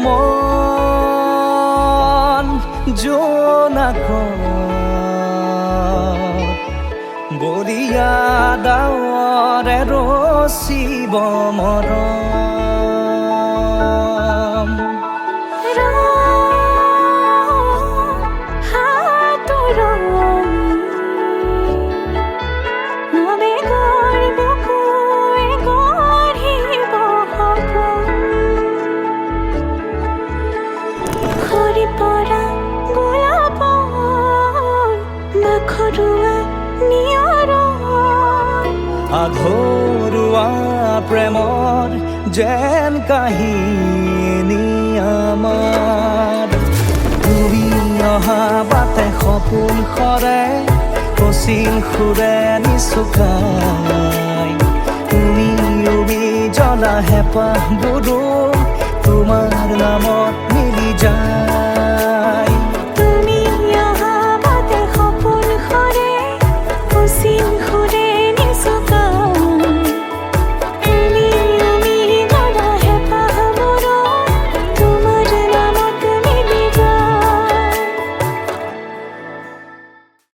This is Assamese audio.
মন জোনাকত বলিয়া ডাৱৰে ৰচিব মৰম আধৰুৱা প্ৰেমৰ যেন কাহিনী আমাৰ তুমি অহা বাটে সপোন সৰে কচিল সুৰে নিচুকাই তুমি উবি জ্বলা হেঁপাহ বুদো তোমাৰ নামৰ